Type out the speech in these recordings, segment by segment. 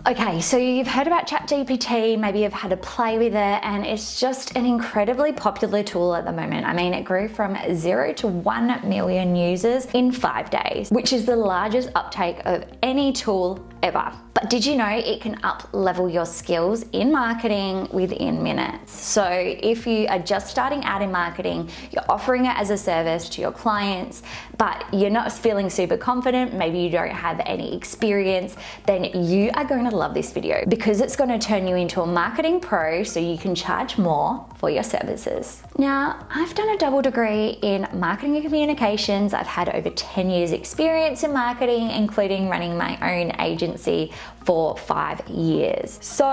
Okay, so you've heard about Chat GPT, maybe you've had a play with it, and it's just an incredibly popular tool at the moment. I mean, it grew from 0 to 1 million users in 5 days, which is the largest uptake of any tool ever. But did you know it can up-level your skills in marketing within minutes? So if you are just starting out in marketing, you're offering it as a service to your clients, but you're not feeling super confident, maybe you don't have any experience, then you are going to love this video because it's going to turn you into a marketing pro so you can charge more for your services. Now, I've done a double degree in marketing and communications. I've had over 10 years experience in marketing, including running my own agency for 5 years. So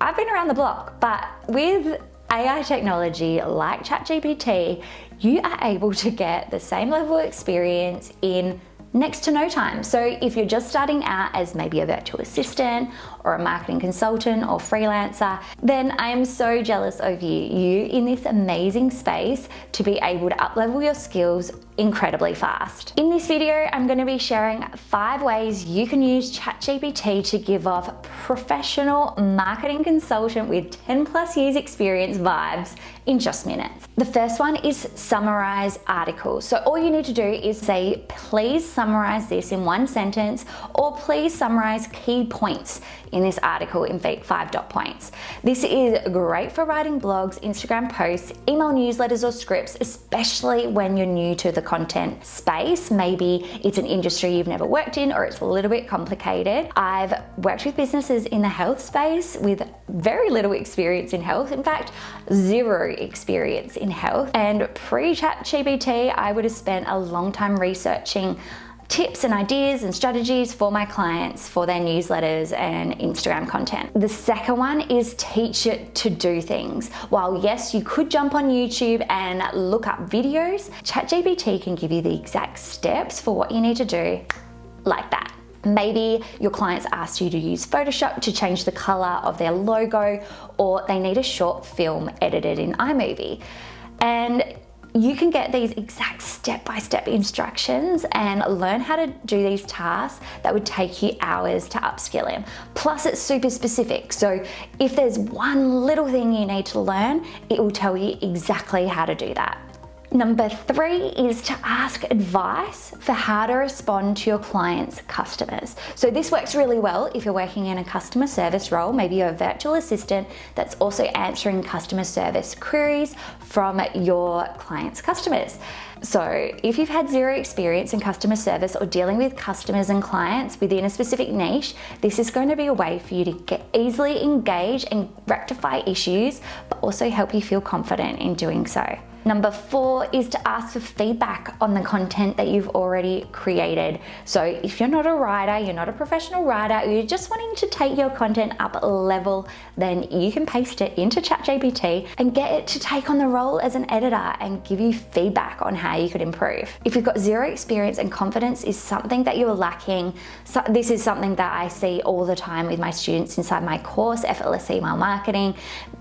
I've been around the block, but with AI technology like ChatGPT, you are able to get the same level of experience in next to no time. So if you're just starting out as maybe a virtual assistant or a marketing consultant or freelancer, then I am so jealous of you in this amazing space to be able to up-level your skills incredibly fast. In this video, I'm going to be sharing 5 ways you can use ChatGPT to give off professional marketing consultant with 10+ years experience vibes in just minutes. The first one is summarize articles. So all you need to do is say, please summarize this in 1 sentence, or please summarize key points in this article in 5 dot points. This is great for writing blogs, Instagram posts, email newsletters, or scripts, especially when you're new to the content space. Maybe it's an industry you've never worked in, or it's a little bit complicated. I've worked with businesses in the health space with very little experience in health. In fact, 0 experience in health. And pre-ChatGPT, I would have spent a long time researching tips and ideas and strategies for my clients for their newsletters and Instagram content. The second one is teach it to do things. While yes, you could jump on YouTube and look up videos, ChatGPT can give you the exact steps for what you need to do like that. Maybe your clients asked you to use Photoshop to change the color of their logo, or they need a short film edited in iMovie. And you can get these exact step-by-step instructions and learn how to do these tasks that would take you hours to upskill in. Plus, it's super specific. So if there's one little thing you need to learn, it will tell you exactly how to do that. Number 3 is to ask advice for how to respond to your clients' customers. So this works really well if you're working in a customer service role. Maybe you're a virtual assistant that's also answering customer service queries from your clients' customers. So if you've had 0 experience in customer service or dealing with customers and clients within a specific niche, this is going to be a way for you to get easily engage and rectify issues, but also help you feel confident in doing so. Number 4 is to ask for feedback on the content that you've already created. So if you're not a writer, you're not a professional writer, you're just wanting to take your content up a level, then you can paste it into ChatGPT and get it to take on the role as an editor and give you feedback on how you could improve. If you've got 0 experience and confidence is something that you're lacking, so this is something that I see all the time with my students inside my course, Effortless Email Marketing,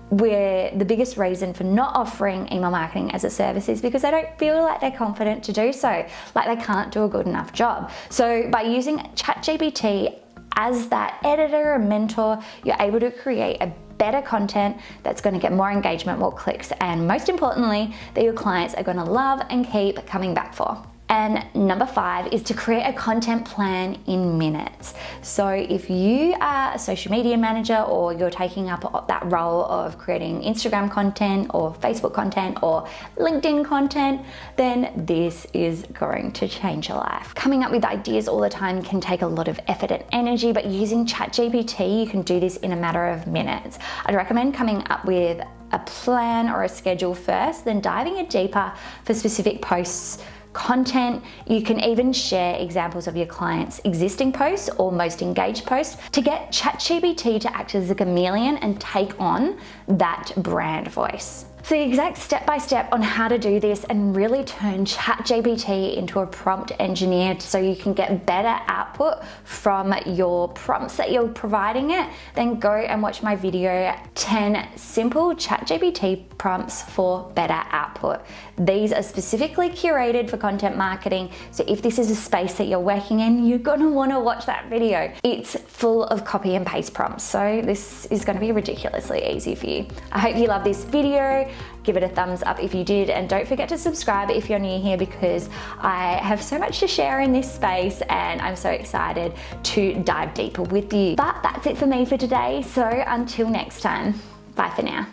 where the biggest reason for not offering email marketing as a service is because they don't feel like they're confident to do so, like they can't do a good enough job. So by using ChatGPT as that editor and mentor, you're able to create a better content that's going to get more engagement, more clicks, and most importantly, that your clients are going to love and keep coming back for. And number 5 is to create a content plan in minutes. So if you are a social media manager, or you're taking up that role of creating Instagram content or Facebook content or LinkedIn content, then this is going to change your life. Coming up with ideas all the time can take a lot of effort and energy, but using ChatGPT, you can do this in a matter of minutes. I'd recommend coming up with a plan or a schedule first, then diving in deeper for specific posts, content. You can even share examples of your clients' existing posts or most engaged posts to get ChatGPT to act as a chameleon and take on that brand voice. So the exact step-by-step on how to do this and really turn ChatGPT into a prompt engineer so you can get better output from your prompts that you're providing it, then go and watch my video 10 simple ChatGPT prompts for better output. These are specifically curated for content marketing, so if this is a space that you're working in, you're gonna wanna watch that video. It's full of copy and paste prompts, so this is gonna be ridiculously easy for you. I hope you love this video. Give it a thumbs up if you did, and don't forget to subscribe if you're new here, because I have so much to share in this space and I'm so excited to dive deeper with you. But that's it for me for today, so until next time, bye for now.